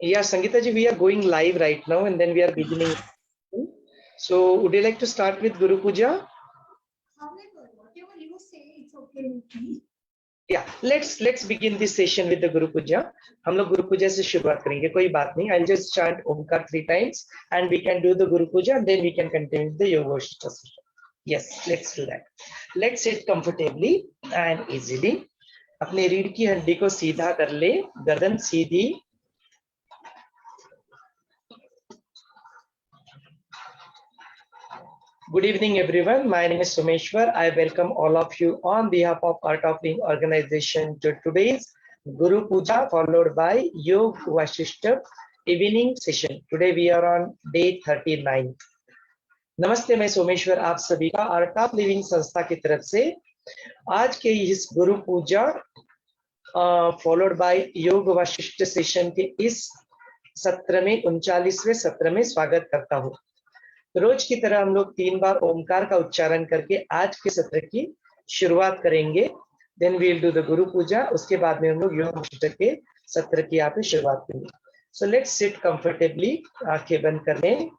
Yeah, Sangeeta ji, we are going live right now and then we are beginning. So, would you like to start with Guru Puja? Whatever you say, it's okay with me. Yeah, let's begin this session with the Guru Puja. हम लोग गुरु पूजा से शुरुआत करेंगे, कोई बात नहीं. I'll just chant Omkar 3 times and we can do the Guru Puja and then we can continue the Yog Vaashishtha session. Yes, let's do that. Let's sit comfortably and easily. अपने रीढ़ की हड्डी को सीधा कर ले, गर्दन सीधी. Good evening, everyone. My name is Someshwar. I welcome all of you on behalf of Art of Being organization to today's Guru Puja, followed by Yog Vaashishtha evening session. Today we are on day 39. नमस्ते, मैं सोमेश्वर आप सभी का art of living संस्था की तरफ से आज के इस गुरु पूजा फॉलोड बाय योग वाशिष्ठ सेशन के इस सत्र में 39वें सत्र में स्वागत करता हूँ. रोज की तरह हम लोग 3 बार ओमकार का उच्चारण करके आज के सत्र की शुरुआत करेंगे. Then we will do the guru puja. उसके बाद में हम लोग योग वाशिष्ठ के सत्र की यहाँ पे शुरुआत करेंगे. So let's sit comfortably. आंखें बंद कर लें.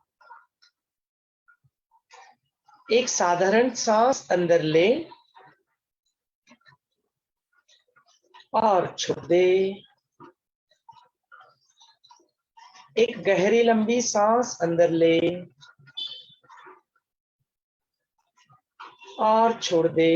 एक साधारण सांस अंदर लें और छोड़ दे. एक गहरी लंबी सांस अंदर लें और छोड़ दे.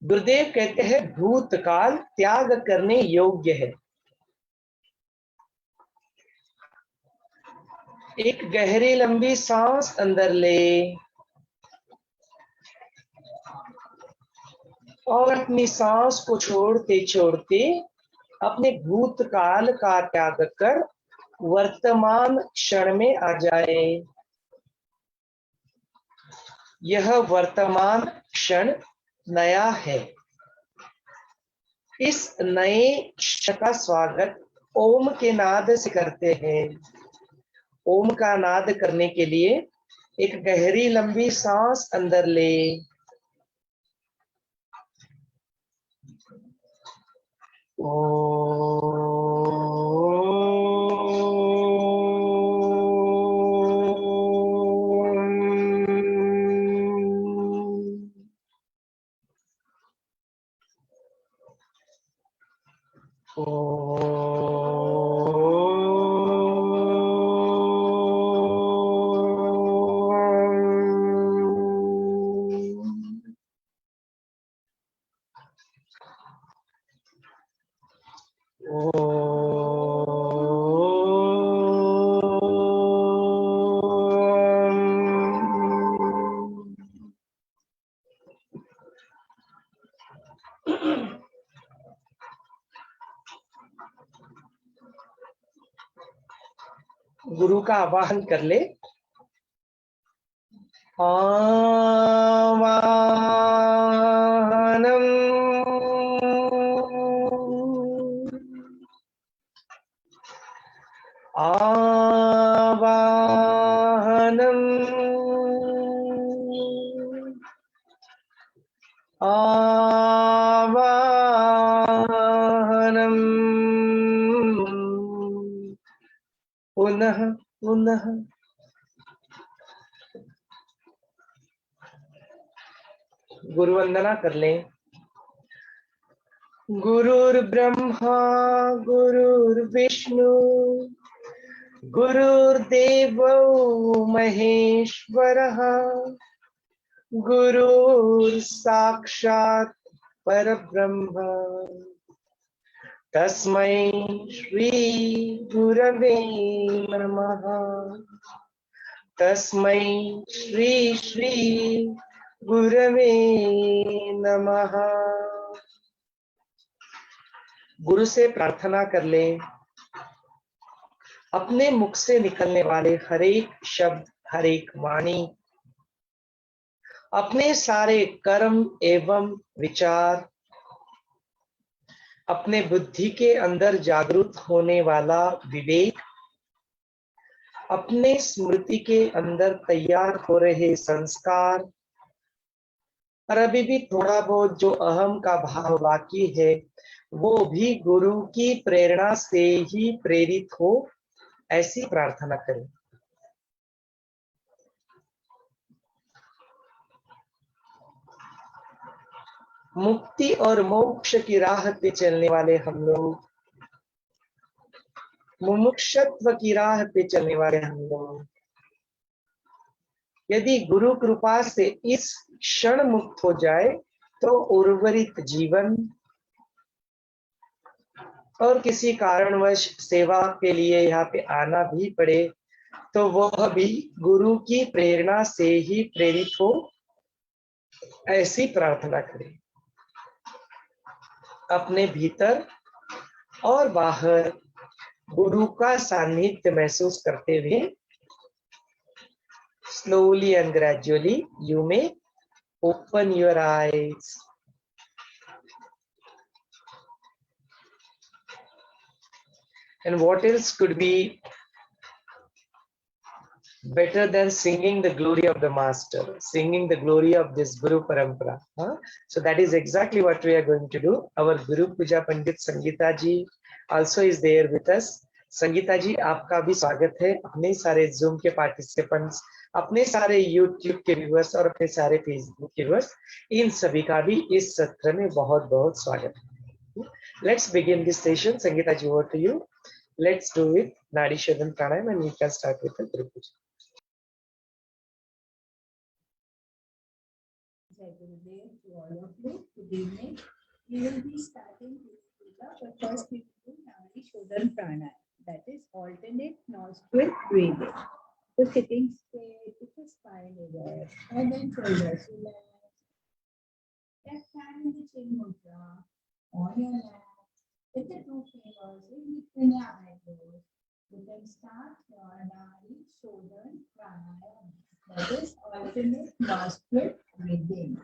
गुरुदेव कहते हैं भूतकाल त्याग करने योग्य है. एक गहरी लंबी सांस अंदर ले और अपनी सांस को छोड़ते छोड़ते अपने भूतकाल का त्याग कर वर्तमान क्षण में आ जाए. यह वर्तमान क्षण नया है. इस नए क्षण का स्वागत ओम के नाद से करते हैं. ओम का नाद करने के लिए एक गहरी लंबी सांस अंदर ले गुरु का आवाहन कर ले. आवाहनम आवाहनम आवाहनम पुनः पुनः. गुरु वंदना कर लें. गुरुर्ब्रह्मा गुरुर्विष्णु गुरुर्देवो महेश्वरः गुरुर्साक्षात् परब्रह्म तस्मै श्री गुरवे नमः. तस्मै श्री श्री गुरवे नमः. गुरु से प्रार्थना कर ले. अपने मुख से निकलने वाले हर एक शब्द, हर एक वाणी, अपने सारे कर्म एवं विचार, अपने बुद्धि के अंदर जागृत होने वाला विवेक, अपने स्मृति के अंदर तैयार हो रहे संस्कार और अभी भी थोड़ा बहुत जो अहम का भाव बाकी है वो भी गुरु की प्रेरणा से ही प्रेरित हो, ऐसी प्रार्थना करें। मुक्ति और मोक्ष की राह पे चलने वाले हम लोग, मुमुक्षत्व की राह पे चलने वाले हम लोग, यदि गुरु कृपा से इस क्षण मुक्त हो जाए तो उर्वरित जीवन और किसी कारणवश सेवा के लिए यहाँ पे आना भी पड़े तो वह भी गुरु की प्रेरणा से ही प्रेरित हो, ऐसी प्रार्थना करें। अपने भीतर और बाहर गुरु का सानिध्य महसूस करते हुए slowly and gradually you may open your eyes. And what else could be better than singing the glory of the master, singing the glory of this Guru Parampara? So that is exactly what we are going to do. Our Guru Puja Pandit Sangeeta ji also is there with us. Sangeeta जी, आपका भी स्वागत है। अपने सारे zoom के participants, अपने सारे YouTube के व्यूअर्स और अपने सारे फेसबुक के व्यूअर्स, इन सभी का भी इस सत्र में बहुत बहुत स्वागत है। Let's begin this session. Sangeeta ji, over to you. Let's do with nadi shodhan pranayama and we can start with the guru puja. Jai Gurudev to all of you. Good evening. We will be starting this puja, but first we will do Nadi Shodhan Pranayam. That is alternate nostril breathing. So sitting straight with the spine erect, head and shoulders relaxed. Left hand in the chin mudra on your lap. With the two fingers in between your eyebrows. You can start your Nadi Shodhan Pranayam. That is alternate nostril breathing.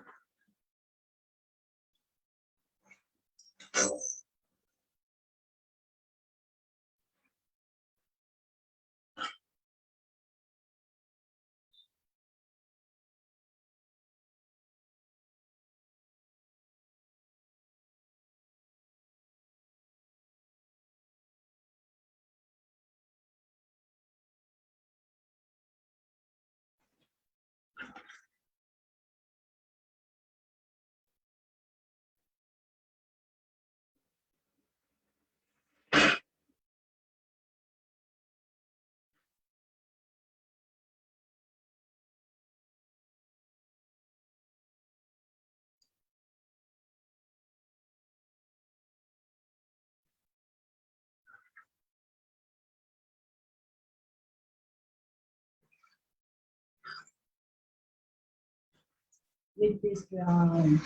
With this round,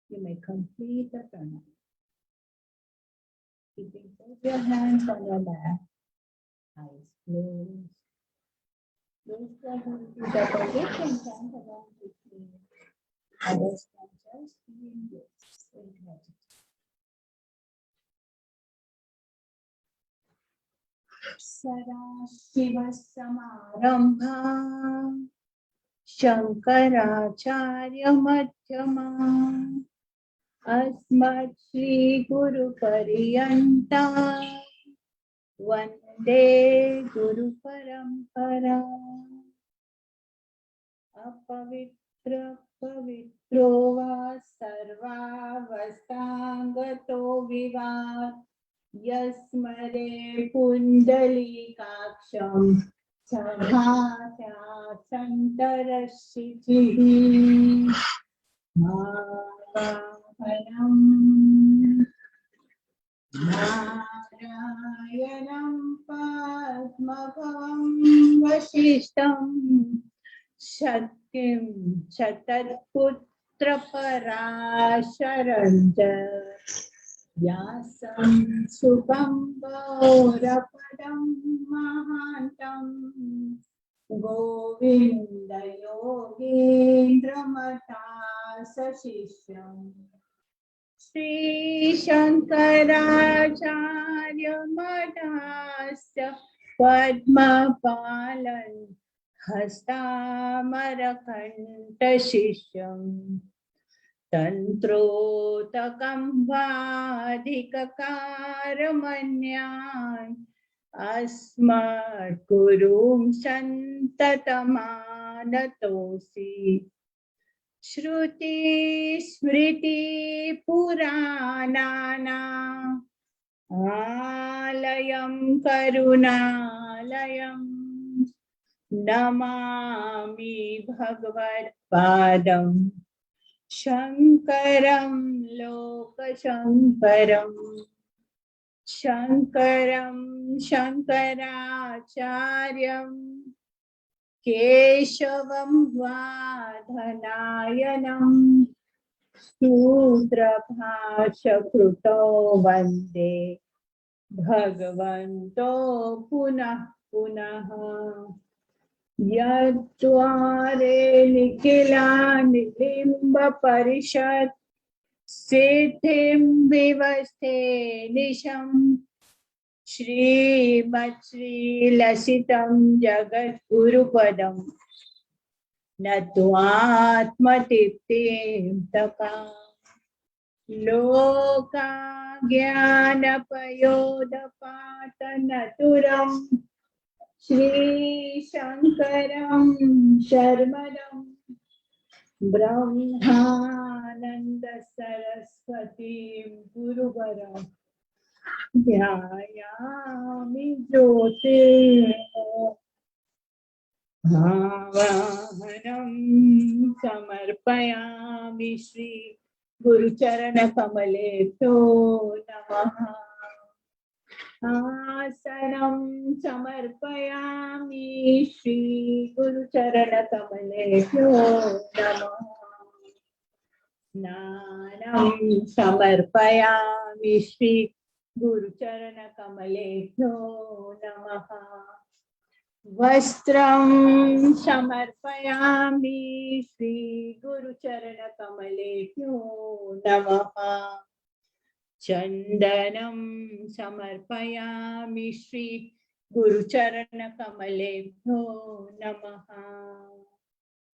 you may complete the pranayama. Keeping both your hands on your lap, eyes closed. Those who are going to deposit can chant along with me. Others can just be in bliss and gratitude. Sadashiva-samarambha Shankaracharya-madhyama Asmat Shri Guru Pariyanta Vande Guru Parampara. Apavitra pavitro va sarva vastangato viva Yasmare Kundali Kaksham Sabhatya Santarashitihi Bhavahanam Narayanam Padmavam Vasishtam Shatyam Shatatputra Parasharanja Yasam Subham Gaurapadam Mahantam Govinda Yogendra Mata Sashishyam Sri Shankaracharya Mata पद्मपालं हस्तामरकण्ठशिष्यं तन्त्रोतकं वाधिककारमन्यान् अस्मद्गुरुं सन्ततमानतोऽसि श्रुति स्मृति पुराणानाम् आलयं करुणालयं नमामि भगवत्पादं शङ्करं लोकशङ्करं शङ्करं शङ्कराचार्यं केशवं वादनायनं सूत्रभाष्यकृतो वन्दे भगवन्तो पुनः पुनः यद्द्वारे निखिलानिलिम्बपरिषत् सिद्धिं विवस्ते निशं श्रीमच्छ्रीलसितं जगद्गुरुपदं नत्वात्मतृप्तिं तपः लोका ज्ञानपयोदपातनतुरं श्रीशङ्करं शर्मदं ब्रह्मानन्द सरस्वतीं गुरुवरं ध्यायामि ज्योतिर्भावहनं समर्पयामि श्री गुरुचरणकमलेभ्यो नमः आसनं समर्पयामि श्री गुरुचरणकमलेभ्यो नमः स्नानं समर्पयामि श्री गुरुचरणकमलेभ्यो नमः वस्त्रं समर्पयामि श्री गुरुचरणकमलेभ्यो नमः चन्दनं समर्पयामि श्री गुरुचरणकमलेभ्यो नमः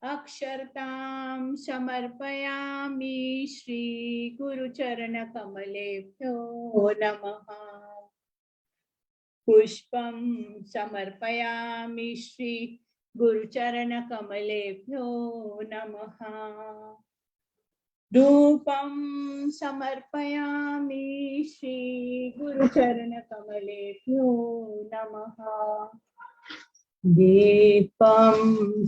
अक्षरतां समर्पयामि श्री गुरुचरणकमलेभ्यो नमः पुष्पं समर्पयामि श्री गुरुचरणकमलेभ्यो नमः धूपं समर्पयामि श्री गुरुचरणकमलेभ्यो नमः दीपं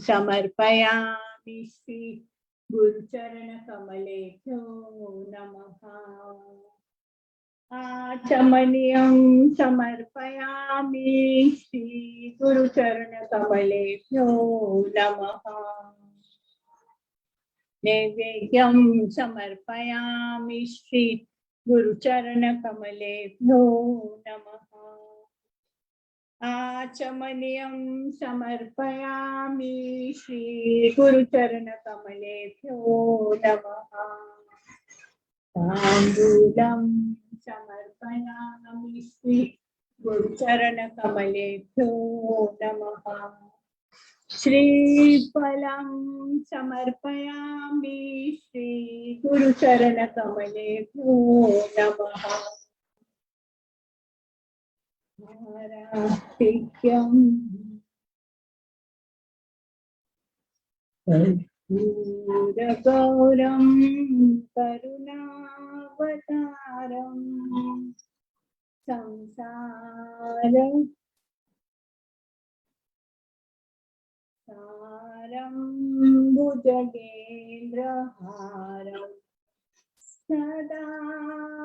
समर्पयामि श्री गुरुचरणकमलेभ्यो नमः आचमनीयं समर्पयामि श्री गुरुचरणकमलेभ्यो नमः नैवेद्यं समर्पयामि श्री गुरुचरणकमलेभ्यो नमः आचमनीयं समर्पयामि श्री गुरुचरणकमलेभ्यो नमः ताम्बूलं समर्पयामि श्री गुरुचरणकमलेभ्यो नमः श्रीफलं समर्पयामि श्री गुरुचरणकमलेभ्यो नमः हारातिक्यं कर्पूरगौरं करुणावतारं सारं भुजगेन्द्रहारं सदा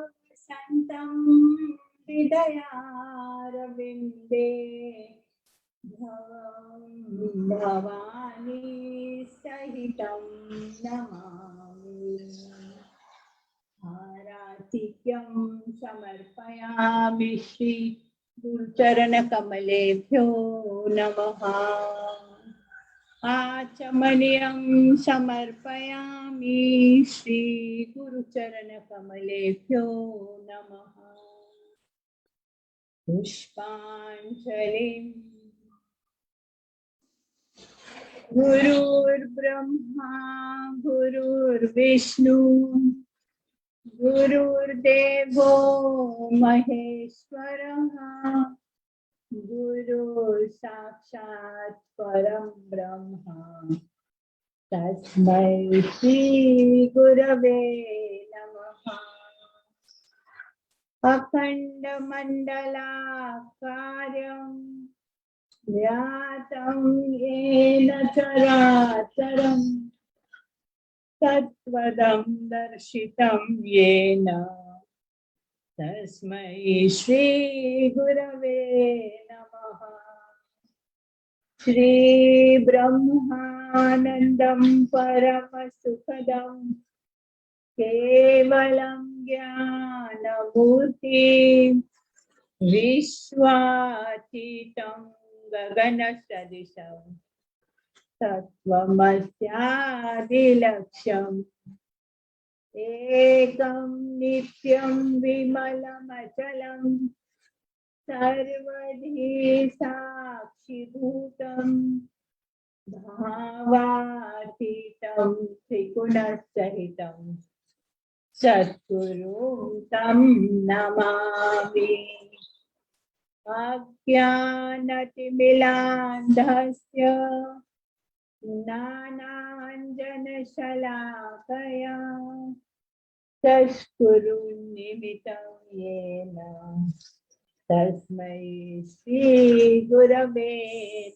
वसन्तं हृदयारविन्दे भवानी सहितं नमामि हारातिक्यं समर्पयामि श्री गुरुचरणकमलेभ्यो नमः आचमनीयं समर्पयामि श्री गुरुचरणकमलेभ्यो नमः पुष्पांजलिं गुरुर्ब्रह्मा गुरुर्विष्णु गुरुर्देवो महेश्वरः गुरु साक्षात् परं ब्रह्म तस्मै श्री गुरवे नमः। अखण्डमण्डलाकारं व्याप्तं येन चराचरं तत्त्वदं दर्शितं येन तस्मै श्री गुरवे नमः। श्री ब्रह्मानन्दं परमसुखदं केवलं ज्ञानमूर्तिं विश्वातीतं गगनसदृशं तत्त्वमस्यादिलक्ष्यम् एकं नित्यं विमलमचलं सर्वधी साक्षिभूतं भावातीतं त्रिगुणसहितं सद्गुरुं तं नमामि। अज्ञानतिमिरान्धस्य ज्ञानाञ्जनशलाकया चक्षुरुन्मिलितं येन तस्मै श्रीगुरवे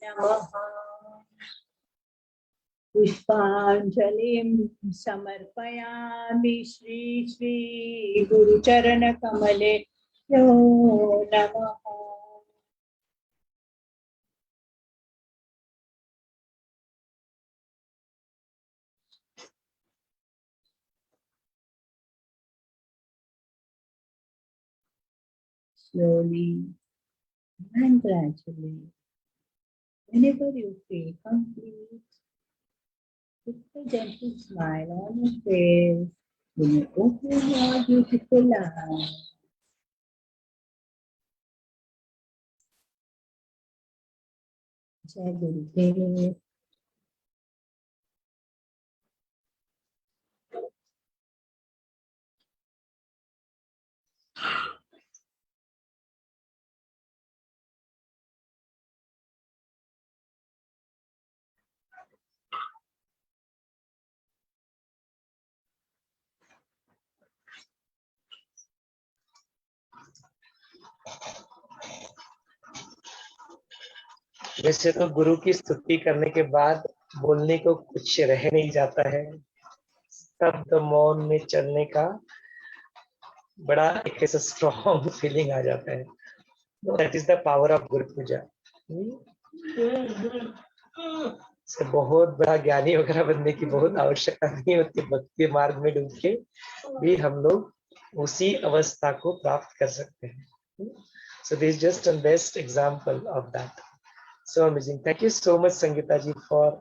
नमः। पुष्पांजलिं समर्पयामि श्री श्री गुरुचरणकमले यो नमः। Slowly and gradually, whenever you feel complete, with a gentle smile on your face, you may open your beautiful eyes. Jai Gurudev. वैसे तो गुरु की स्तुति करने के बाद बोलने को कुछ रह नहीं जाता है, शब्द मौन में चलने का बड़ा एक ऐसा स्ट्रॉन्ग फीलिंग आ जाता है। That is the power of गुरु पूजा। से बहुत बड़ा ज्ञानी वगैरह बनने की बहुत आवश्यकता नहीं होती, भक्ति मार्ग में डूब के भी हम लोग उसी अवस्था को प्राप्त कर सकते हैं। So this is just a best example of that. So amazing. Thank you so much, Sangeeta ji, for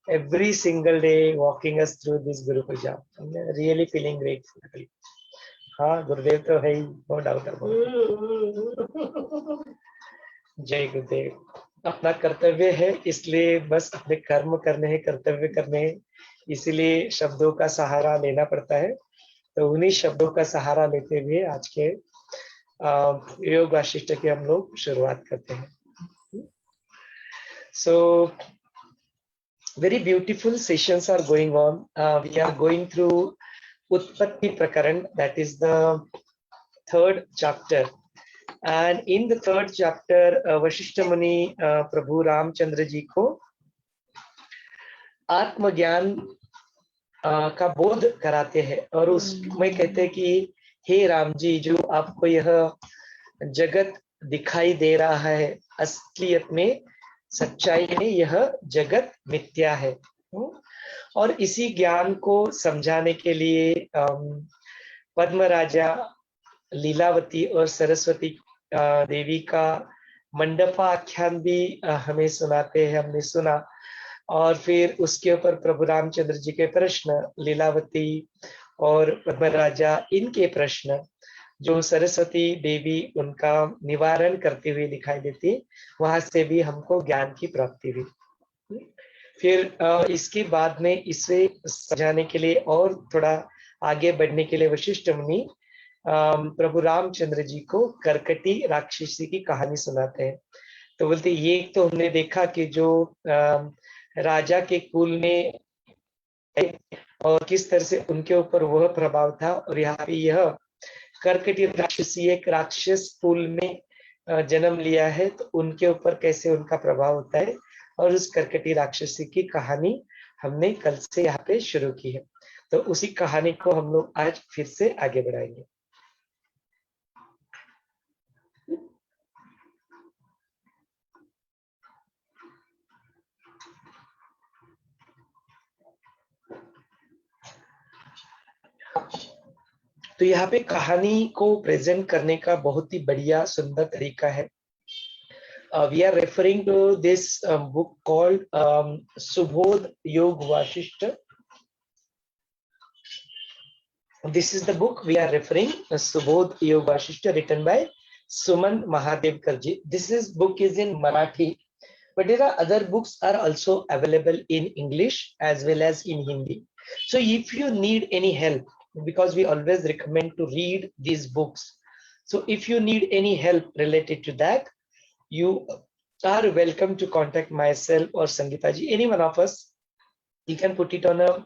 every single day walking us through this Guru Puja. I'm really feeling grateful. हाँ, गुरुदेव तो है ही, no doubt about it. जय गुरुदेव। अपना कर्तव्य है, इसलिए बस अपने कर्म करने हैं, कर्तव्य करने हैं, इसीलिए शब्दों का सहारा लेना पड़ता है। तो उन्हीं शब्दों का सहारा लेते हुए आज के योग वाशिष्ठ की हम लोग शुरुआत करते हैं। So very beautiful sessions are going on. We are going through Utpatti Prakaran, that is the third chapter. And in the third chapter, Vashishtha Muni Prabhu Ramchandra ji को आत्मज्ञान का बोध कराते हैं और उसमें कहते हैं कि हे राम जी, जो आपको यह जगत दिखाई दे रहा है, असलियत में सच्चाई में यह जगत मिथ्या है। और इसी ज्ञान को समझाने के लिए पद्म राजा लीलावती और सरस्वती देवी का मंडपाख्यान भी हमें सुनाते हैं, हमने सुना। और फिर उसके ऊपर प्रभु रामचंद्र जी के प्रश्न, लीलावती और पद्म राजा इनके प्रश्न, जो सरस्वती देवी उनका निवारण करते हुए दिखाई देती है, वहां से भी हमको ज्ञान की प्राप्ति हुई। फिर इसके बाद में इसे समझाने के लिए और थोड़ा आगे बढ़ने के लिए वशिष्ठ मुनि प्रभु रामचंद्र जी को करकटी राक्षसी की कहानी सुनाते हैं। तो बोलते ये तो हमने देखा कि जो राजा के कुल में और किस तरह से उनके ऊपर वह प्रभाव था, और यहाँ पे यह करकटी राक्षसी एक राक्षस कुल में जन्म लिया है, तो उनके ऊपर कैसे उनका प्रभाव होता है, और उस करकटी राक्षसी की कहानी हमने कल से यहाँ पे शुरू की है। तो उसी कहानी को हम लोग आज फिर से आगे बढ़ाएंगे। तो यहाँ पे कहानी को प्रेजेंट करने का बहुत ही बढ़िया सुंदर तरीका है। We are referring to this book called Subodh Yog Vaashishtha. This is the book we are referring, Subodh Yog Vaashishtha, written by Suman Mahadevkar ji. This book is in Marathi, but there are other books are also available in English as well as in Hindi. So if you need any help, because we always recommend to read these books, so if you need any help related to that, you are welcome to contact myself or Sangeeta ji, any one of us. You can put it on a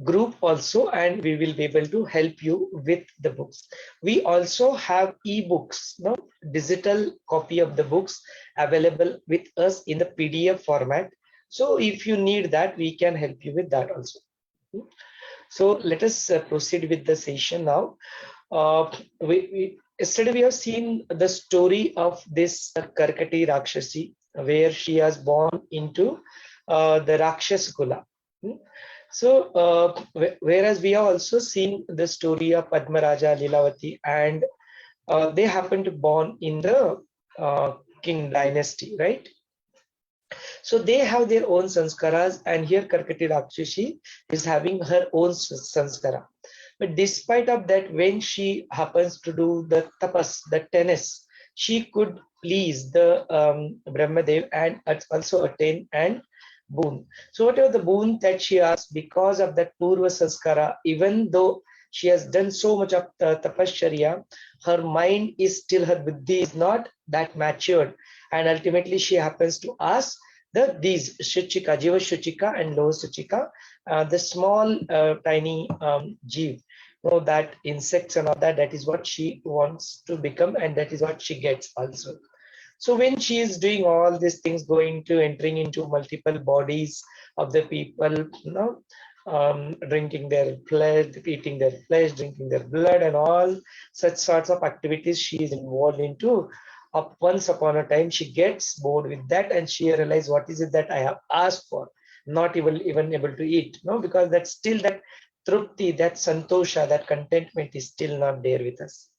group also, and we will be able to help you with the books. We also have e-books, no, digital copy of the books available with us in the PDF format. So if you need that, we can help you with that also. So let us proceed with the session now. Yesterday we have seen the story of this Karkati Rakshasi, where she was born into the Rakshas Kula. So whereas we have also seen the story of Padmaraja, Lilavati, and they happened to born in the king dynasty, right? So they have their own sanskaras, and here Karkati Rakshasi is having her own sanskara. But despite of that, when she happens to do the tapas, the tennis, she could please the Brahmadev and also attain and boon. So whatever the boon that she asked, because of that Purva Sanskara, even though she has done so much of tapasya, her mind is still, her buddhi is not that matured, and ultimately she happens to ask these Shuchika, Jiva Shuchika and Loha Shuchika, the small tiny jeev, that insects and all that, that is what she wants to become, and that is what she gets also. So when she is doing all these things, entering into multiple bodies of the people, drinking their flesh, eating their flesh, drinking their blood, and all such sorts of activities she is involved into. Once upon a time, she gets bored with that, and she realizes, what is it that I have asked for? Not even able to eat, because that's still that trupti, that santosha, that contentment is still not there with us.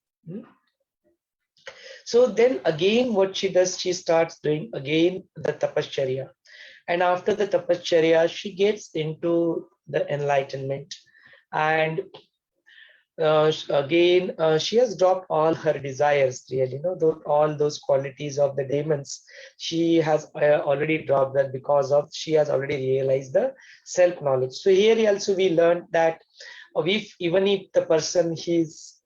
So then again, what she does, she starts doing again the tapacharya. And after the tapacharya, she gets into the enlightenment. And again, she has dropped all her desires, really, all those qualities of the demons. She has already dropped that, because of she has already realized the self-knowledge. So here also we learned that even if the person is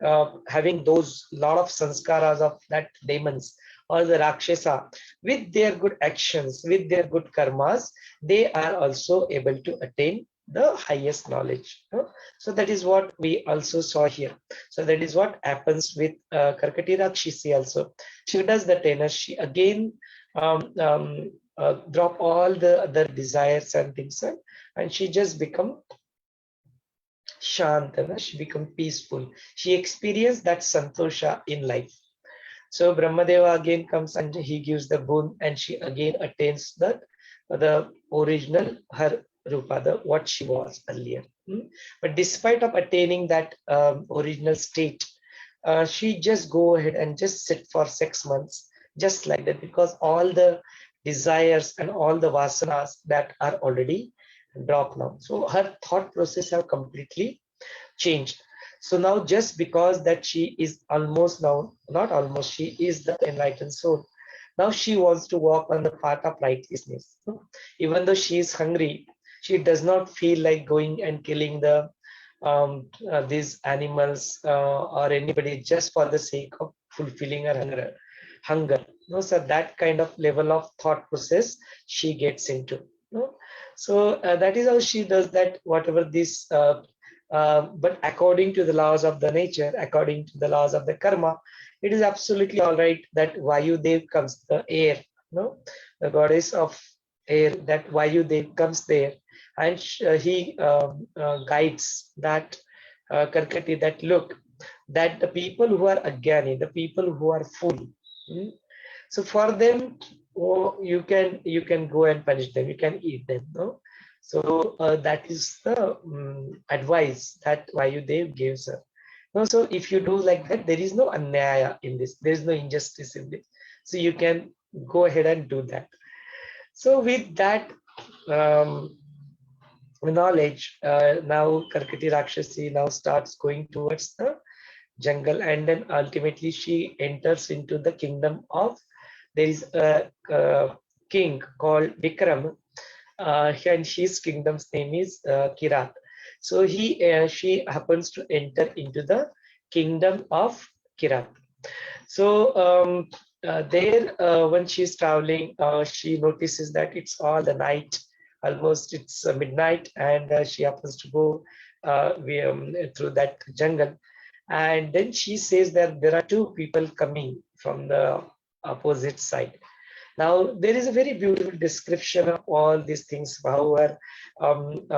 having those lot of sanskaras of that demons or the Rakshasa, with their good actions, with their good karmas, they are also able to attain the highest knowledge. So that is what we also saw here. So that is what happens with Karkati Rakshasi also. She does the tennis. She again drop all the other desires and things, and she just become Shantana, she become peaceful. She experienced that santosha in life. So Brahmadeva again comes and he gives the boon, and she again attains the original her rupa, what she was earlier. But despite of attaining that original state, she just go ahead and just sit for 6 months, just like that, because all the desires and all the vasanas that are already dropped now. So her thought process have completely changed. So now just because that she is almost now, not almost, she is the enlightened soul. Now she wants to walk on the path of righteousness. Even though she is hungry, she does not feel like going and killing these animals or anybody just for the sake of fulfilling her hunger. No, so that kind of level of thought process she gets into. No? So that is how she does that. Whatever this, but according to the laws of the nature, according to the laws of the karma, it is absolutely all right that Vayu Dev comes, the air, no, the goddess of air, that Vayu Dev comes there, and he guides that Karkati, that look, that the people who are Agyani, the people who are full, so for them, oh, you can go and punish them, you can eat them, no. So that is the advice that Vayu Dev gives her. No, so if you do like that, there is no anyaya in this. There is no injustice in this. So you can go ahead and do that. So with that knowledge, now Karkati Rakshasi now starts going towards the jungle, and then ultimately she enters into the kingdom of, there is a king called Vikram, and his kingdom's name is Kirat. So she happens to enter into the kingdom of Kirat. So there, when she's traveling, she notices that it's all the night, almost it's midnight, and she happens to go through that jungle. And then she says that there are two people coming from the opposite side. Now, there is a very beautiful description of all these things, how her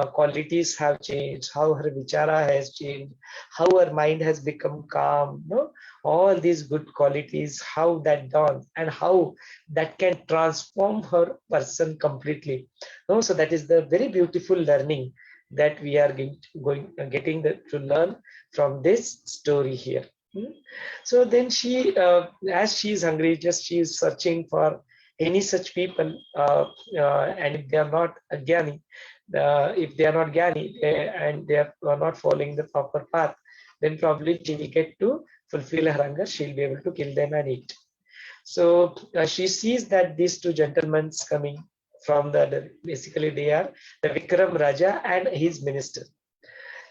qualities have changed, how her vichara has changed, how her mind has become calm, no? All these good qualities, how that dawns, and how that can transform her person completely. No? So that is the very beautiful learning that we are getting to learn from this story here. So then she, as she is hungry, just she is searching for any such people, and if they are not Gyani, if they are not Gyani and they are not following the proper path, then probably she will get to fulfill her hunger. She'll be able to kill them and eat. So she sees that these two gentlemen coming from basically they are the Vikram Raja and his minister.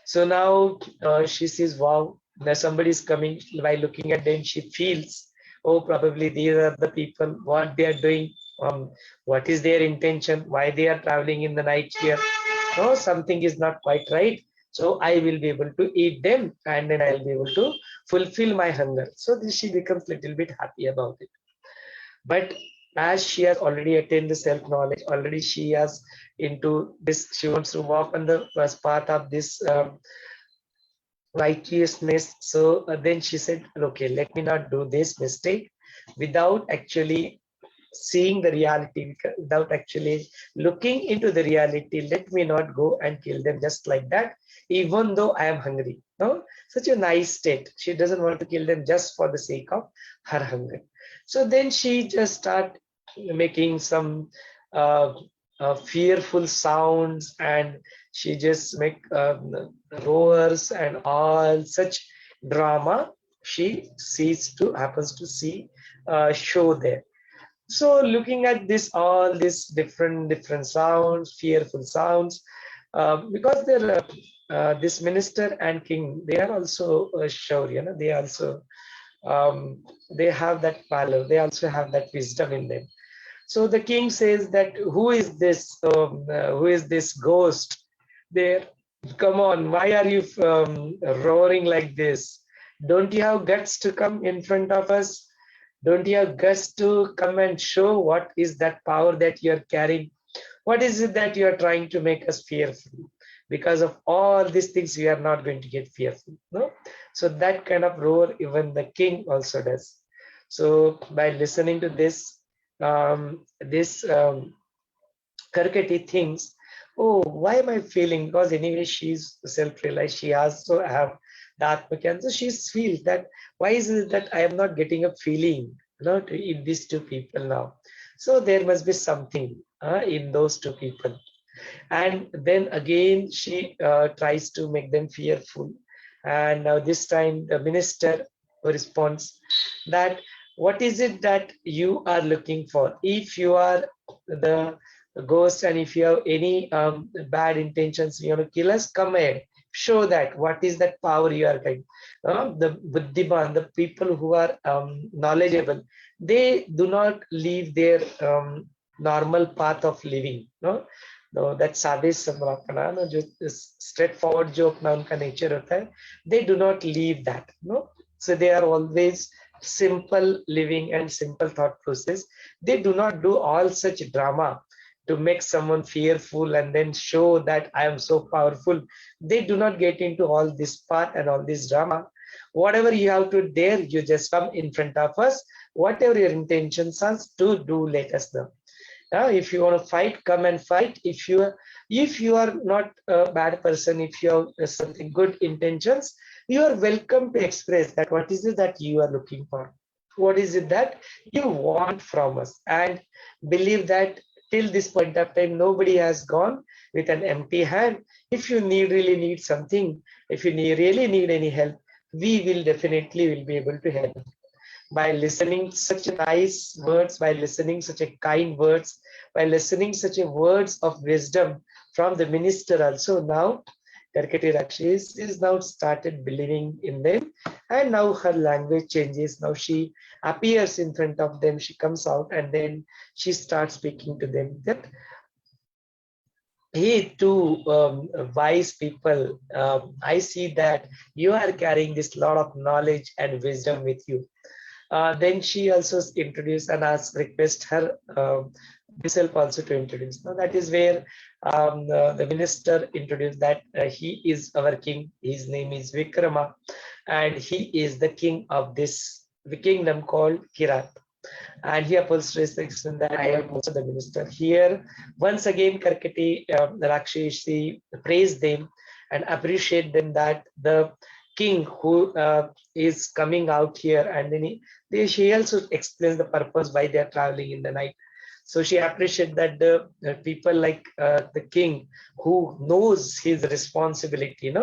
So now she sees, wow, now somebody is coming. By looking at them, she feels, oh, probably these are the people, what they are doing, what is their intention, why they are traveling in the night here. No, something is not quite right. So I will be able to eat them, and then I'll be able to fulfill my hunger. So she becomes a little bit happy about it. But as she has already attained the self-knowledge, already she has into this, she wants to walk on the path of this righteousness. So then she said, okay, let me not do this mistake without actually seeing the reality, without actually looking into the reality. Let me not go and kill them just like that, even though I am hungry. No, such a nice state. She doesn't want to kill them just for the sake of her hunger. So then she just start making some fearful sounds, and she just make roars and all such drama she happens to see show there. So looking at this, all these different sounds, fearful sounds, because they're this minister and king, they are also sure, they also they have that valor, they also have that wisdom in them. So the king says that, who is this ghost there? Come on, why are you roaring like this? Don't you have guts to come in front of us? Don't you have guts to come and show what is that power that you are carrying? What is it that you are trying to make us fearful? Because of all these things, we are not going to get fearful. No? So that kind of roar, even the king also does. So by listening to this, Karkati thinks, oh, why am I feeling? Because anyway, she's self-realized. She also have the Atma. So she feels that, why is it that I am not getting a feeling, in these two people now? So there must be something in those two people. And then again, she tries to make them fearful. And now this time the minister responds that what is it that you are looking for? If you are the ghost and if you have any bad intentions, you want to kill us, come ahead. Show that. What is that power you are getting? The Buddhiman, the people who are knowledgeable, they do not leave their normal path of living. No, no, that sadism अपना ना जो straightforward जो अपना उनका nature होता है, they do not leave that. No, so they are always simple living and simple thought process. They do not do all such drama to make someone fearful and then show that I am so powerful. They do not get into all this part and all this drama. Whatever you have to dare, you just come in front of us. Whatever your intentions are to do, let us know. If you want to fight, come and fight. If you are not a bad person, if you have something good intentions, you are welcome to express that. What is it that you are looking for? What is it that you want from us? And believe that till this point of time, nobody has gone with an empty hand. If you really need something, if you really need any help, we will definitely be able to help. By listening such nice words, by listening such a kind words, by listening such a words of wisdom from the minister also, now Karkati Rakshasi is now started believing in them, and now her language changes. Now she appears in front of them, she comes out and then she starts speaking to them that hey, to wise people, I see that you are carrying this lot of knowledge and wisdom with you. Then she also introduced and asked, request her herself also to introduce. Now that is where the minister introduced that he is our king. His name is Vikrama, and he is the king of this the kingdom called Kirat. And he apologized that I am also the minister. Here, once again, Karkati Rakshasi praised them and appreciate them that the king who is coming out here, and then she also explains the purpose why they are traveling in the night. So she appreciates that the people like the king who knows his responsibility,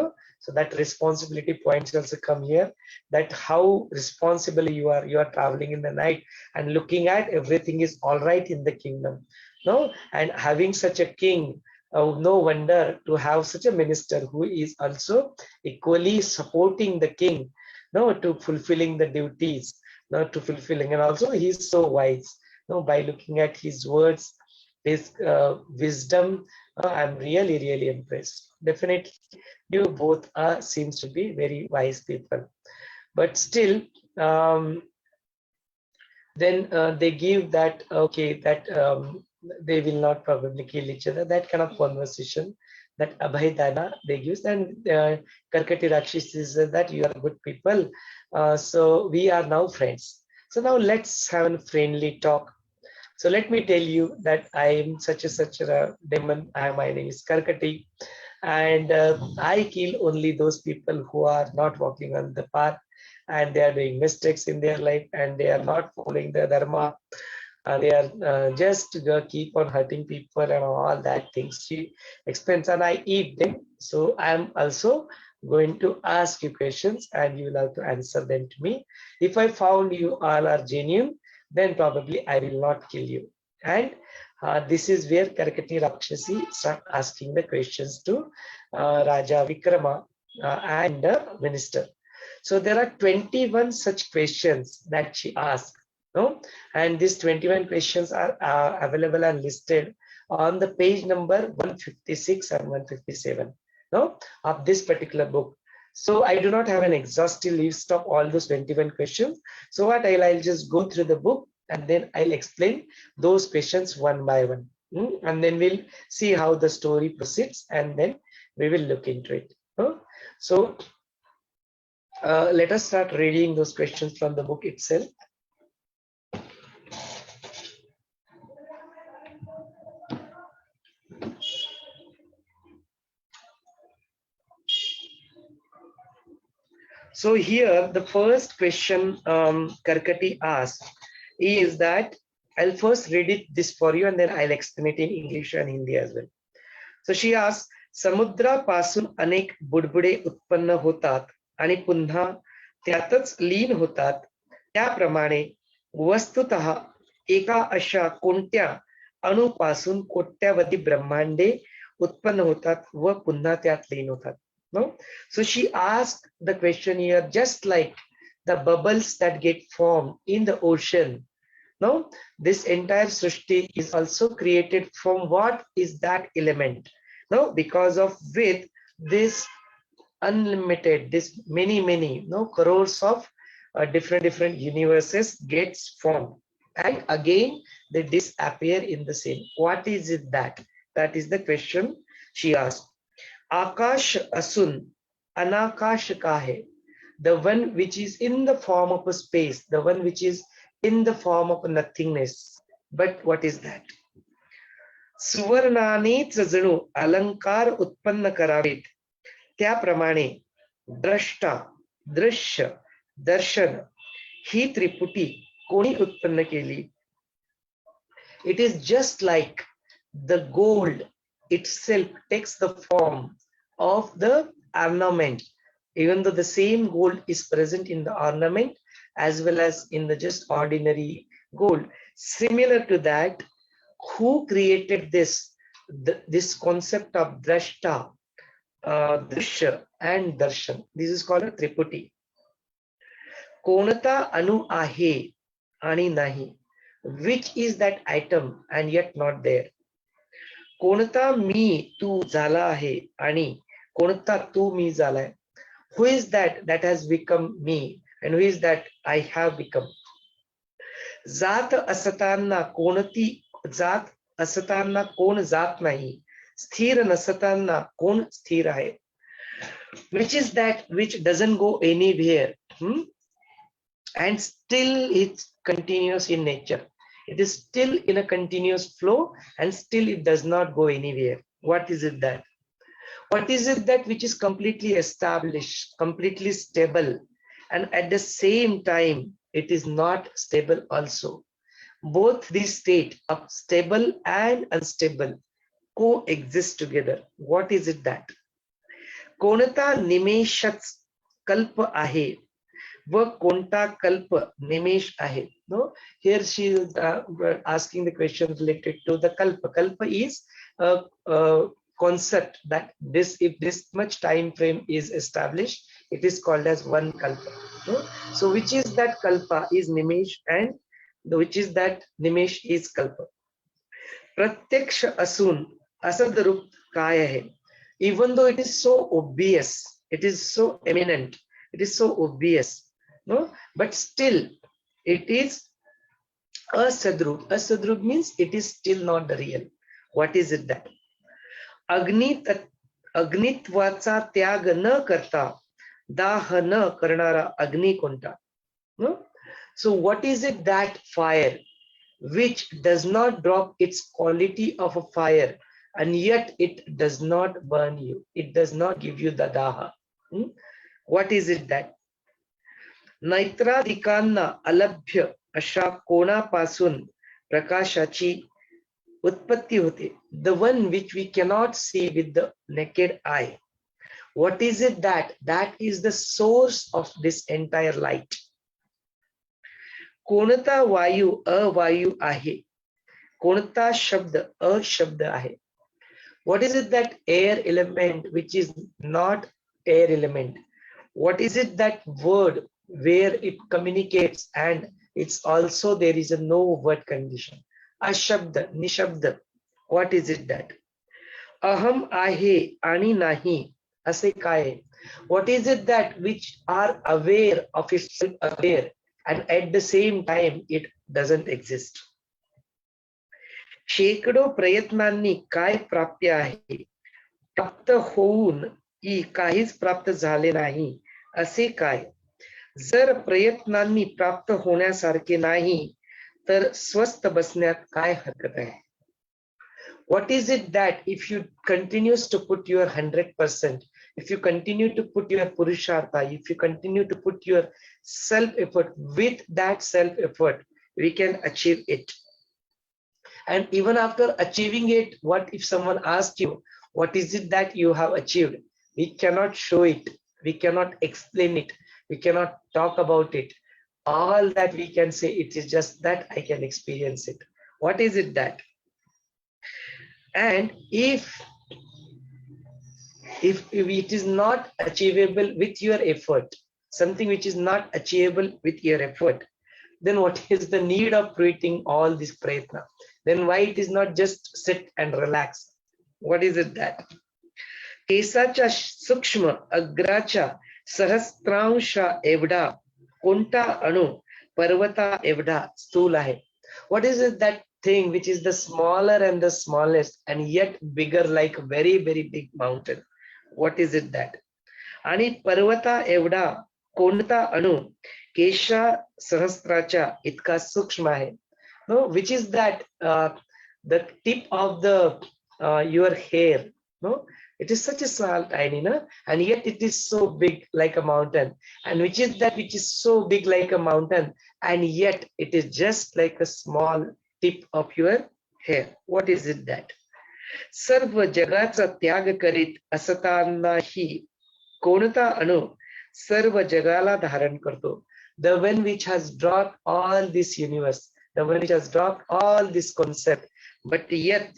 so that responsibility points also come here, that how responsible you are traveling in the night and looking at everything is all right in the kingdom, and having such a king. No wonder to have such a minister who is also equally supporting the king, to fulfilling the duties, to fulfilling, and also he is so wise. By looking at his words, his wisdom, I'm really impressed. Definitely, you both seems to be very wise people, but still, then they give that that they will not probably kill each other. That kind of conversation, that Abhay Dana they use, and Karkati Rakshasi says that you are good people, so we are now friends. So now let's have a friendly talk. So let me tell you that I am such a demon. My name is Karkati, and I kill only those people who are not walking on the path, and they are doing mistakes in their life, and they are not following the dharma. They are just keep on hurting people and all that things. She explains, and I eat them. So I am also going to ask you questions, and you will have to answer them to me. If I found you all are genuine, then probably I will not kill you. And this is where Karkati Rakshasi start asking the questions to Raja Vikrama and the minister. So there are 21 such questions that she asked. And these 21 questions are available and listed on the page number 156 and 157 of this particular book. So I do not have an exhaustive list of all those 21 questions. So what I'll just go through the book and then I'll explain those questions one by one. And then we'll see how the story proceeds, and then we will look into it. So let us start reading those questions from the book itself. So here, the first question Karkati asked is that, I'll first read this for you and then I'll explain it in English and Hindi as well. So she asks, Samudra pasun anek budbude utpanna hotat आणि पुन्हा त्यातच लीन होतात, त्याप्रमाणे वस्तुतः एका अशा कोणत्या अणुपासून कोट्यावधी ब्रह्मांडे उत्पन्न होतात व पुन्हा त्यात लीन होतात. No? So she asked the question here, just like the bubbles that get formed in the ocean. No, this entire Srishti is also created from what is that element? No, because of with this unlimited, this many no crores of different universes gets formed, and again they disappear in the same. What is it that? That is the question she asked. Akash asun anakash ka hai, the one which is in the form of a space, the one which is in the form of nothingness. But what is that? सुवर्णानेच जणू अलंकार उत्पन्न करावेत, त्याप्रमाणे द्रष्टा, दृश्य, दर्शन ही त्रिपुटी कोणी उत्पन्न केली? It is just like the gold itself takes the form of the ornament, even though the same gold is present in the ornament as well as in the just ordinary gold. Similar to that, who created this concept of drashta, drishya and darshan? This is called a triputi. Konata anu ahe ani nahi, which is that item and yet not there? कोणता मी तू झाला आहे आणि कोणता तू मी झालाय? Who is that has become me and who is that I have become? जात असताना कोणती जात असताना कोण जात नाही, स्थिर नसताना कोण स्थिर आहे? Which is that which doesn't go anywhere, and still it's continuous in nature. It is still in a continuous flow and still it does not go anywhere. What is it that? What is it that which is completely established, completely stable, and at the same time it is not stable also? Both these states of stable and unstable coexist together. What is it that? कोणता निमेषच कल्प आहे व कोणता कल्प निमेष आहे? No, here she is asking the question related to the kalpa. Kalpa is a concept that if this much time frame is established, it is called as one kalpa. No? So which is that kalpa is nimesh and which is that nimesh is kalpa. Pratyaksha asun asadrup काय आहे? Even though it is so obvious, it is so eminent, it is so obvious, no, but still it is asadrup. Asadrup means it is still not the real. What is it that? अग्नित्वाचा त्याग न करता दाह न करणारा अग्नि कोणता? No? So what is it that fire which does not drop its quality of a fire and yet it does not burn you, it does not give you the daha? What is it that? नैत्राधिकांना अलभ्य अशा कोणापासून प्रकाशाची उत्पत्ती होते, the one which we cannot see with the naked eye. What is it that? That is the source of this entire light. कोणता वायू अवायू आहे, कोणता शब्द अशब्द आहे? What is it that air element which is not air element? What is it that word where it communicates and it's also there is a no word condition? Ashabda, nishabda. What is it that? Aham ahe ani nahi ase काय? What is it that which are aware of itself aware and at the same time it doesn't exist? शेकडो प्रयत्नांनी काय प्राप्य आहे, प्राप्त होऊन काहीच प्राप्त झाले नाही असे काय? जर प्रयत्नांनी प्राप्त होण्यासारखे नाही तर स्वस्थ बसण्यात काय हरकत आहे? What is it that if you continues to put your 100%, if you continue to put your purushartha, if you continue to put your self effort, with that self effort we can achieve it. And even after achieving it, what if someone asks you, what is it that you have achieved? We cannot show it. We cannot explain it. We cannot talk about it. All that we can say, it is just that I can experience it. What is it that? And if it is not achievable with your effort, something which is not achievable with your effort, then what is the need of creating all this prayatna? Then why it is not just sit and relax? What is it that? केसाच्या सूक्ष्म अग्राच्या सहस्त्रांशा एवढा कोणता अणु पर्वता एवढा स्थूल आहे? What is it that thing which is the smaller and the smallest and yet bigger like very very big mountain? What is it that? आणि पर्वता एवढा कोणता अणु केशा सहस्त्राच्या इतका सूक्ष्म आहे? No, which is that the tip of the your hair? No, it is such a small tiny, no? And yet it is so big like a mountain. And which is that which is so big like a mountain and yet it is just like a small tip of your hair? What is it that? सर्व जगाचा त्याग करीत असतानाही कोणता अणु सर्व जगाला धारण करतो? The one which has dropped all this universe, the one which has dropped all this concept, but yet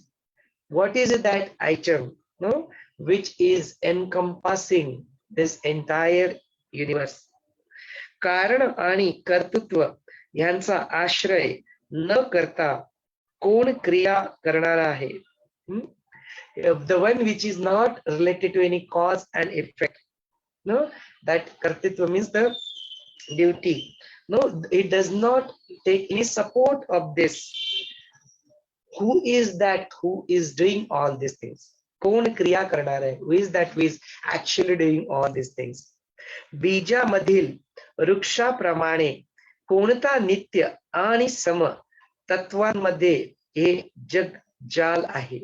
what is it that item, no, which is encompassing this entire universe? कारण आणि कर्तृत्व यांचा आश्रय न करता कोण क्रिया करणारा आहे? The one which is not related to any cause and effect. No, that kartitva means the duty. No, it does not take any support of this. Who is that who is doing all these things? कोण क्रिया करणार आहे? Who is that who is actually doing all these things? बीजामधील वृक्षाप्रमाणे कोणता नित्य आणि सम तत्वांमध्ये हे जग जाल आहे?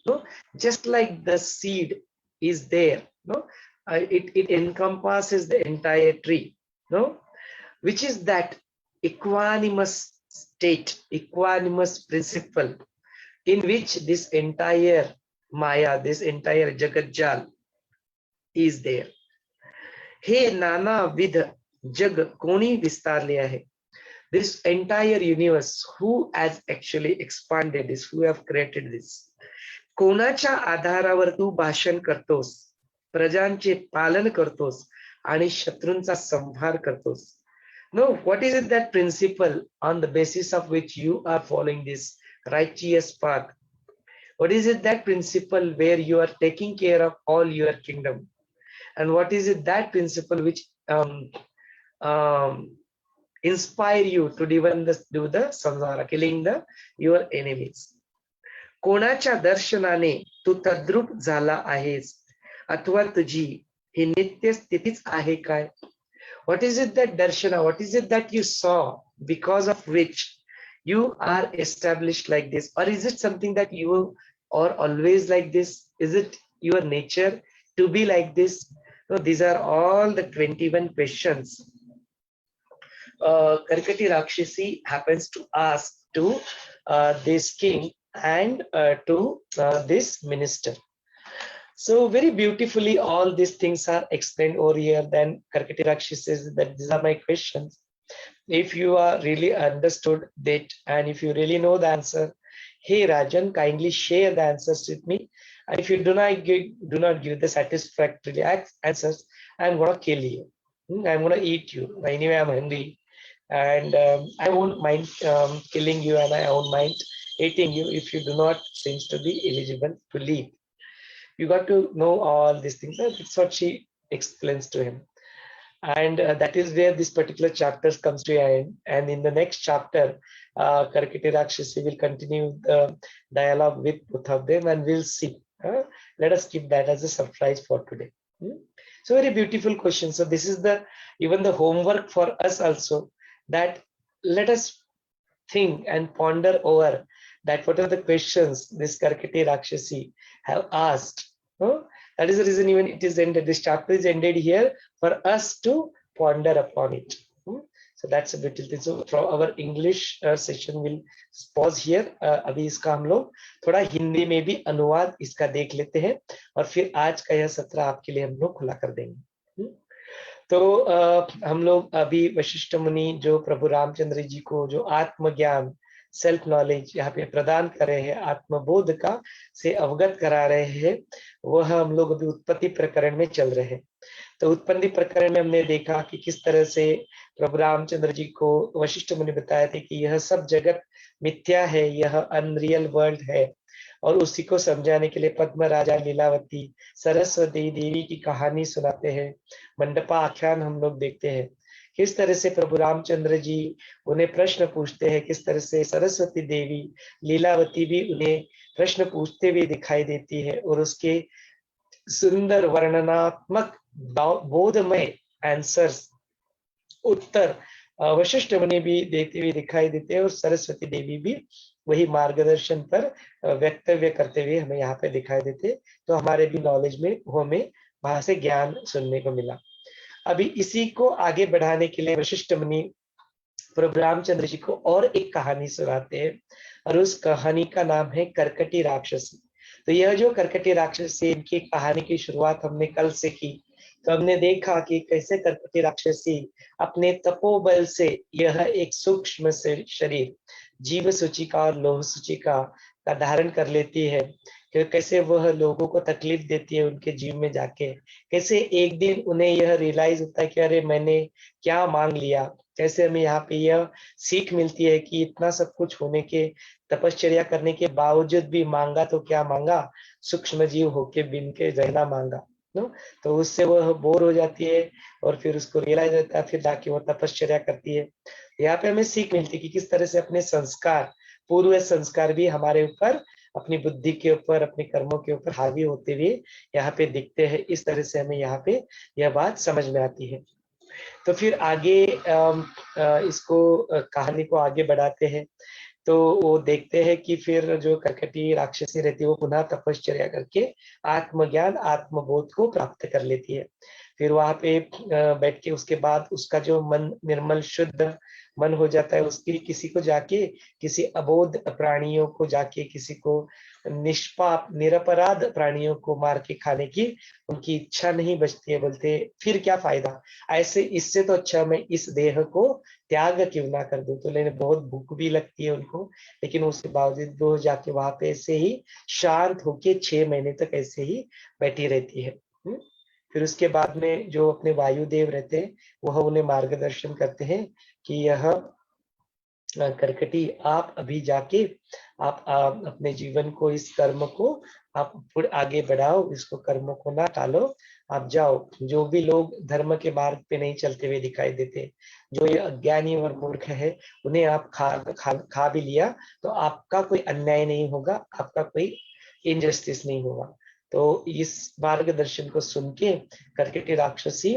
No, just like the seed is there, no, it encompasses the entire tree, no, which is that equanimous state, equanimous principle in which this entire maya, this entire jagat-jal is there. हे नानाविध जग कोणी विस्तारले आहे? This entire universe, who has actually expanded this, who have created this? कोणाच्या आधारावर तू भाषण करतोस, प्रजांचे पालन करतोस आणि शत्रूंचा संहार करतोस? No, what is it that principle on the basis of which you are following this righteous path? What is it that principle where you are taking care of all your kingdom? And what is it that principle which inspire you to do the samsara, killing your enemies? कोणाच्या दर्शनाने तू तद्रूप झाला आहेस अथवा तुझी ही नित्य स्थितीच आहे काय? What is it that darshana, what is it that you saw because of which you are established like this? Or is it something that you are always like this? Is it your nature to be like this? No, these are all the 21 questions Karkati Rakshasi happens to ask to this king and to this minister. So very beautifully all these things are explained over here. Then Karkati Rakshasi says that these are my questions. If you are really understood that and if you really know the answer, hey Rajan, kindly share the answers with me. And if you do not give the satisfactory answers, I'm gonna kill you. I'm gonna eat you. Anyway, I'm hungry, and I won't mind killing you, and I won't mind eating you if you do not seems to be eligible to leave. You got to know all these things. That's what she explains to him, and that is where this particular chapter comes to an end. And in the next chapter, Karkati Rakshasi will continue the dialogue with both of them, and we'll see. Let us keep that as a surprise for today. So very beautiful question. So this is even the homework for us also, that let us think and ponder over that what are the questions this Karkati Rakshasi have asked. That is the reason even it is ended. This chapter is ended here for us to ponder upon it. So that's a beautiful thing. So from our English session will pause here. अभी इसका हम लोग थोड़ा हिंदी में भी अनुवाद इसका देख लेते हैं और फिर आज का यह सत्र आपके लिए हम लोग खुला कर देंगे. तो हम लोग अभी वशिष्ठ मुनि जो प्रभु रामचंद्र जी को जो आत्मज्ञान सेल्फ नॉलेज यहाँ पे प्रदान कर रहे हैं, आत्मबोध का से अवगत करा रहे हैं, वह हम लोग अभी उत्पत्ति प्रकरण में चल रहे हैं। तो उत्पत्ति प्रकरण में हमने देखा कि किस तरह से प्रभु रामचंद्र जी को वशिष्ठ मुनि बताए थे कि यह सब जगत मिथ्या है, यह अनरियल वर्ल्ड है, और उसी को समझाने के लिए पद्म राजा, लीलावती, सरस्वती देवी की कहानी सुनाते हैं, मंडपा आख्यान हम लोग देखते हैं। किस तरह से प्रभु रामचंद्र जी उन्हें प्रश्न पूछते हैं, किस तरह से सरस्वती देवी, लीलावती भी उन्हें प्रश्न पूछते हुए दिखाई देती है, और उसके सुंदर वर्णनात्मक बोधमय आंसर्स, उत्तर वशिष्ठ मुनि भी देते हुए दिखाई देते हैं, और सरस्वती देवी भी वही मार्गदर्शन पर वक्तव्य करते हुए हमें यहाँ पे दिखाई देते। तो हमारे भी नॉलेज में हमें वहां से ज्ञान सुनने को मिला। अभी इसी को आगे बढ़ाने के लिए वशिष्ठ मुनि प्रभु रामचंद्र जी को और एक कहानी सुनाते हैं, और उस कहानी का नाम है करकटी राक्षसी। तो यह जो करकटी राक्षसी, इनकी कहानी की शुरुआत हमने कल से की। तो हमने देखा कि कैसे करकटी राक्षसी अपने तपोबल से यह एक सूक्ष्म से शरीर जीव सूचिका और लोह सूचिका का धारण कर लेती है, कि कैसे वह लोगों को तकलीफ देती है उनके जीव में जाके, कैसे एक दिन उन्हें यह रियलाइज होता है कि अरे मैंने क्या मांग लिया। कैसे हमें यहाँ पे यह सीख मिलती है कि इतना सब कुछ होने के, तपश्चर्या करने के बावजूद भी मांगा तो क्या मांगा, सूक्ष्म जीव होके बिन के रहना मांगा। नो, तो उससे वह बोर हो जाती है, और फिर उसको रियलाइज होता है, फिर जाके वो तपश्चर्या करती है। यहाँ पे हमें सीख मिलती है कि किस तरह से अपने संस्कार, पूर्व संस्कार भी हमारे ऊपर, अपनी बुद्धि के ऊपर, अपने कर्मों के ऊपर हावी होते हुए यहाँ पे दिखते हैं। इस तरह से हमें यहाँ पे यह बात समझ में आती है। तो फिर आगे इसको कहानी को आगे बढ़ाते हैं। तो वो देखते हैं कि फिर जो करकटी राक्षसी रहती है वो पुनः तपश्चर्या करके आत्मज्ञान, आत्मबोध को प्राप्त कर लेती है। फिर वहां पे बैठ के उसके बाद उसका जो मन निर्मल शुद्ध मन हो जाता है, उसकी किसी को जाके, किसी अबोध प्राणियों को जाके, किसी को निष्पाप निरपराध प्राणियों को मार के खाने की उनकी इच्छा नहीं बचती है। बोलते फिर क्या फायदा, ऐसे इससे तो अच्छा मैं इस देह को त्याग क्यों ना कर दूं। तो लेकिन बहुत भूख भी लगती है उनको, लेकिन उसके बावजूद वो जाके वहां पे ऐसे ही शांत होके 6 महीने तक ऐसे ही बैठी रहती है। फिर उसके बाद में जो अपने वायुदेव रहते हैं वह उन्हें मार्गदर्शन करते हैं कि यह करकटी आप अभी जाके आप अपने जीवन को, इस कर्म को आप फिर आगे बढ़ाओ, इसको कर्मों को ना टालो, आप जाओ। जो भी लोग धर्म के मार्ग पे नहीं चलते हुए दिखाई देते, जो ये अज्ञानी और मूर्ख है, उन्हें आप खा भी लिया तो आपका कोई अन्याय नहीं होगा, आपका कोई इनजस्टिस नहीं होगा। तो इस मार्गदर्शन को सुन के करकटी राक्षसी,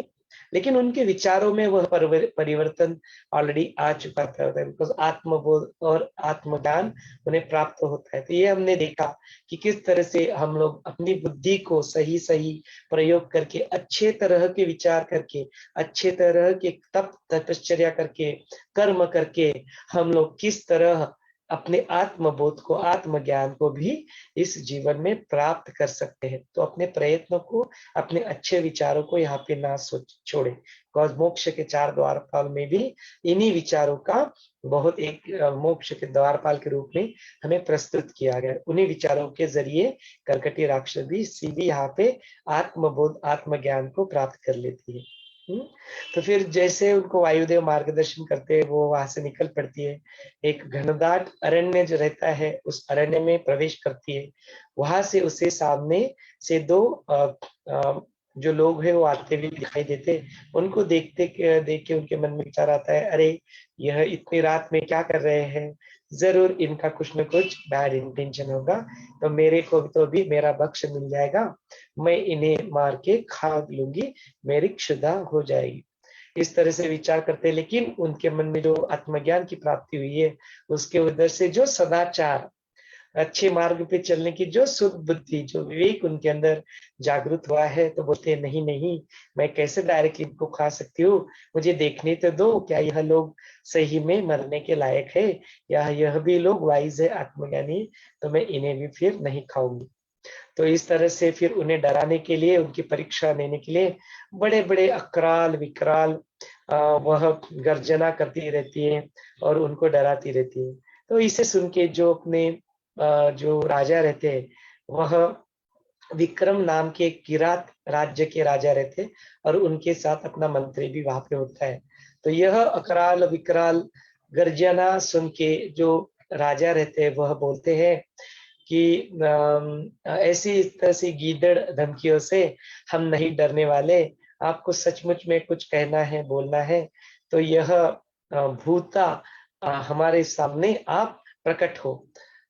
लेकिन उनके विचारों में वह परिवर्तन ऑलरेडी आ चुका था, बिकॉज आत्मबोध और आत्मज्ञान उन्हें प्राप्त होता है। तो ये हमने देखा कि किस तरह से हम लोग अपनी बुद्धि को सही सही प्रयोग करके, अच्छे तरह के विचार करके, अच्छे तरह के तपश्चर्या करके, कर्म करके, हम लोग किस तरह अपने आत्मबोध को, आत्मज्ञान को भी इस जीवन में प्राप्त कर सकते हैं। तो अपने प्रयत्नों को, अपने अच्छे विचारों को यहाँ पे ना छोड़े, बिकॉज मोक्ष के 4 द्वारपाल में भी इन्हीं विचारों का बहुत एक मोक्ष के द्वारपाल के रूप में हमें प्रस्तुत किया गया। उन्हीं विचारों के जरिए करकटी राक्षसी भी यहाँ पे आत्मबोध, आत्मज्ञान को प्राप्त कर लेती है। तो फिर जैसे उनको वायुदेव मार्गदर्शन करते हैं, वो वहां से निकल पड़ती है, एक घनदाट अरण्य जो रहता है उस अरण्य में प्रवेश करती है। वहां से उसे सामने से 2 जो लोग हैं वो आते हुए दिखाई देते। उनको देख के उनके मन में विचार आता है, अरे यह इतनी रात में क्या कर रहे हैं, जरूर इनका कुछ न कुछ बैड इंटेंशन होगा, तो मेरे को तो भी मेरा भक्ष मिल जाएगा, मैं इन्हें मार के खा लूंगी, मेरी क्षुधा हो जाएगी। इस तरह से विचार करते, लेकिन उनके मन में जो आत्मज्ञान की प्राप्ति हुई है, उसके उधर से जो सदाचार, अच्छे मार्ग पे चलने की जो शुद्ध बुद्धि, जो विवेक उनके अंदर जागृत हुआ है, तो बोलते हैं नहीं नहीं, मैं कैसे डायरेक्टली इनको खा सकती हूँ, मुझे देखने तो दो, क्या यह लोग सही में मरने के लायक है, या यह भी लोग वाइज है, आत्मज्ञानी, तो मैं इन्हें भी फिर नहीं खाऊंगी। तो इस तरह से फिर उन्हें डराने के लिए, उनकी परीक्षा लेने के लिए बड़े बड़े अकराल विकराल वह गर्जना करती रहती है और उनको डराती रहती है। तो इसे सुन के जो अपने जो राजा रहते हैं, वह विक्रम नाम के एक किरात राज्य के राजा रहते, और उनके साथ अपना मंत्री भी वहां पे होता है। तो यह अकराल विकराल गर्जना सुन के जो राजा रहते हैं, वह बोलते हैं कि ऐसी इस तरह से गीदड़ धमकियों से हम नहीं डरने वाले, आपको सचमुच में कुछ कहना है, बोलना है, तो यह भूता हमारे सामने आप प्रकट हो।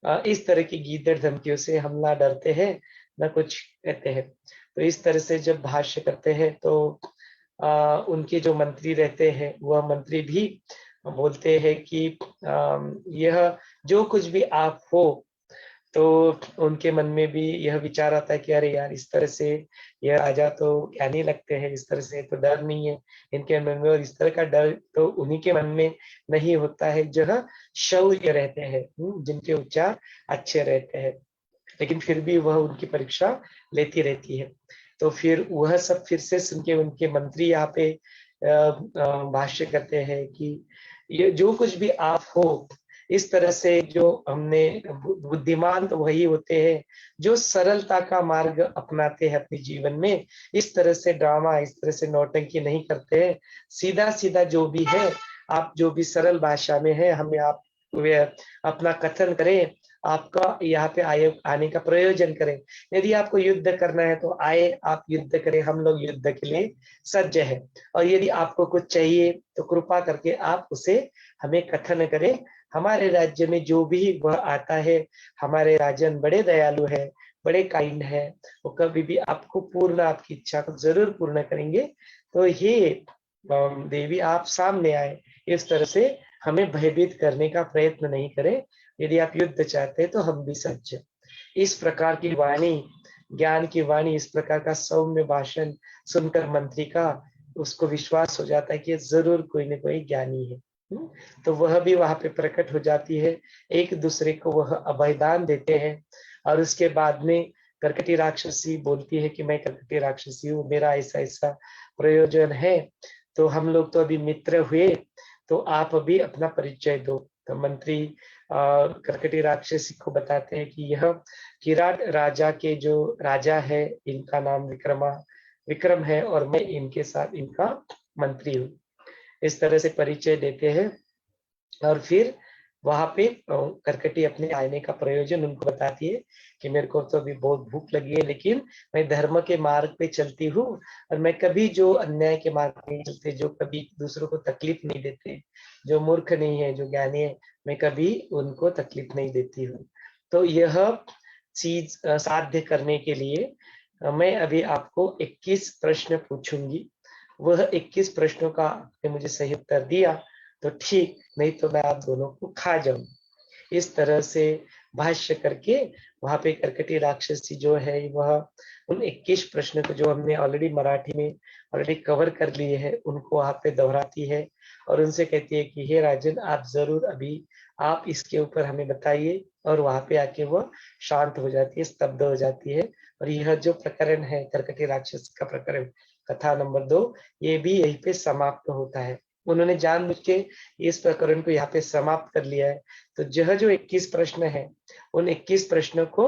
इस तरह की गीदड़ धमकियों से हम ना डरते हैं, ना कुछ कहते हैं। तो इस तरह से जब भाष्य करते हैं तो उनके जो मंत्री रहते हैं, वह मंत्री भी बोलते हैं कि यह जो कुछ भी आप हो, तो उनके मन में भी यह विचार आता है कि अरे यार, इस तरह से यह राजा तो ज्ञानी लगते हैं, इस तरह से तो डर नहीं है इनके मन में, और इस तरह का डर तो उन्हीं के मन में नहीं होता है जो शौर्य रहते हैं, जिनके उच्चार अच्छे रहते हैं, लेकिन फिर भी वह उनकी परीक्षा लेती रहती है। तो फिर वह सब फिर से सुन के उनके मंत्री यहाँ पे भाष्य करते हैं कि ये जो कुछ भी आप हो, इस तरह से जो हमने, बुद्धिमान तो वही होते हैं जो सरलता का मार्ग अपनाते हैं अपने जीवन में, इस तरह से ड्रामा, इस तरह से नौटंकी नहीं करते हैं, सीधा सीधा जो भी है, आप जो भी सरल भाषा में है, हमें आप अपना कथन करें, आपका यहाँ पे आने का प्रयोजन करें। यदि आपको युद्ध करना है तो आए, आप युद्ध करें, हम लोग युद्ध के लिए सज्ज है। और यदि आपको कुछ चाहिए तो कृपा करके आप उसे हमें कथन करें। हमारे राज्य में जो भी वह आता है, हमारे राजन बड़े दयालु है, बड़े काइंड है, वो कभी भी आपको पूर्ण, आपकी इच्छा को जरूर पूर्ण करेंगे। तो ये देवी आप सामने आए, इस तरह से हमें भयभीत करने का प्रयत्न नहीं करें। यदि आप युद्ध चाहते हैं तो हम भी सज्ज। इस प्रकार की वाणी, ज्ञान की वाणी, इस प्रकार का सौम्य भाषण सुनकर मंत्री का उसको विश्वास हो जाता है कि जरूर कोई न कोई ज्ञानी है। तो वह भी वहां पे प्रकट हो जाती है, एक दूसरे को वह अभयदान देते हैं। और उसके बाद में कर्कटी राक्षसी बोलती है कि मैं कर्कटी राक्षसी हूँ, मेरा ऐसा ऐसा प्रयोजन है, तो हम लोग तो अभी मित्र हुए, तो आप अभी अपना परिचय दो। तो मंत्री कर्कटी राक्षसी को बताते हैं कि यह किराट राजा के जो राजा है, इनका नाम विक्रम है, और मैं इनके साथ इनका मंत्री हूँ। इस तरह से परिचय देते हैं, और फिर वहां पे कर्कटी अपने आने का प्रयोजन उनको बताती है कि मेरे को तो अभी बहुत भूख लगी है, लेकिन मैं धर्म के मार्ग पे चलती हूँ, और मैं कभी जो अन्याय के मार्ग पे नहीं चलते, जो कभी दूसरों को तकलीफ नहीं देते, जो मूर्ख नहीं है, जो ज्ञानी है, मैं कभी उनको तकलीफ नहीं देती हूँ। तो यह चीज साध्य करने के लिए मैं अभी आपको 21 प्रश्न पूछूंगी। वह 21 प्रश्नों का आपने मुझे सही उत्तर दिया तो ठीक, नहीं तो मैं आप दोनों को खा जाऊं। इस तरह से भाष्य करके वहां पे कर्कटी राक्षसी जो है, वह उन 21 प्रश्न को जो हमने ऑलरेडी मराठी में ऑलरेडी कवर कर लिए हैं, उनको वहां पे दोहराती है और उनसे कहती है कि हे राजन, आप जरूर अभी आप इसके ऊपर हमें बताइए। और वहां पे आके वह शांत हो जाती है, स्तब्ध हो जाती है। और यह जो प्रकरण है कर्कटी राक्षस का प्रकरण, कथा नंबर 2, ये भी यहीं पे समाप्त होता है। उन्होंने जानबूझ के इस प्रकरण को यहाँ पे समाप्त कर लिया है। तो यह जो 21 प्रश्न है, उन 21 प्रश्नों को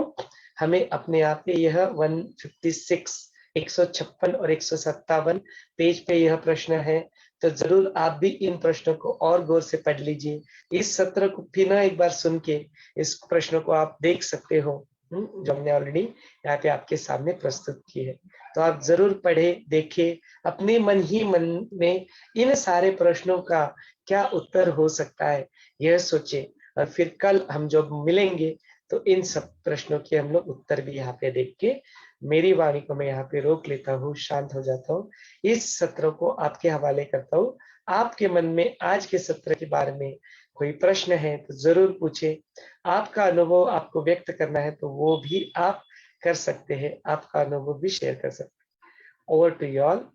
हमें अपने आप पे यह 156, 156 और 157 पेज पे यह प्रश्न है। तो जरूर आप भी इन प्रश्नों को और गौर से पढ़ लीजिए। इस सत्र को फिर एक बार सुन के इस प्रश्नों को आप देख सकते हो, जो हमने ऑलरेडी यहाँ पे आपके सामने प्रस्तुत की है। तो आप जरूर पढ़े, देखें, अपने मन ही मन में इन सारे प्रश्नों का क्या उत्तर हो सकता है यह सोचे, और फिर कल हम जब मिलेंगे तो इन सब प्रश्नों के हम लोग उत्तर भी यहाँ पे देख के, मेरी वाणी को मैं यहाँ पे रोक लेता हूँ, शांत हो जाता हूँ, इस सत्र को आपके हवाले करता हूँ। आपके मन में आज के सत्र के बारे में कोई प्रश्न है तो जरूर पूछे। आपका अनुभव आपको व्यक्त करना है तो वो भी आप कर सकते हैं, आपका अनुभव भी शेयर कर सकते हैं। Over to you all.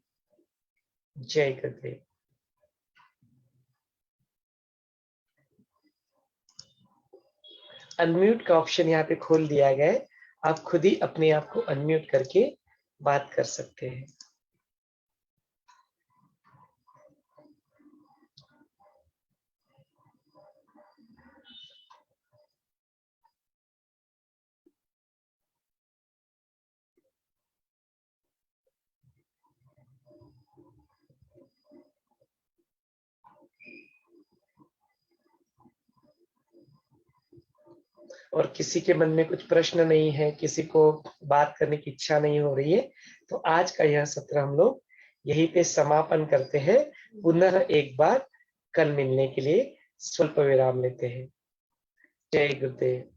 जय गुरुदेव। अनम्यूट का ऑप्शन यहाँ पे खोल दिया गया है, आप खुद ही अपने आप को अनम्यूट करके बात कर सकते हैं। और किसी के मन में कुछ प्रश्न नहीं है, किसी को बात करने की इच्छा नहीं हो रही है, तो आज का यह सत्र हम लोग यहीं पे समापन करते हैं। पुनः एक बार कल मिलने के लिए स्वल्प विराम लेते हैं। जय गुरुदेव।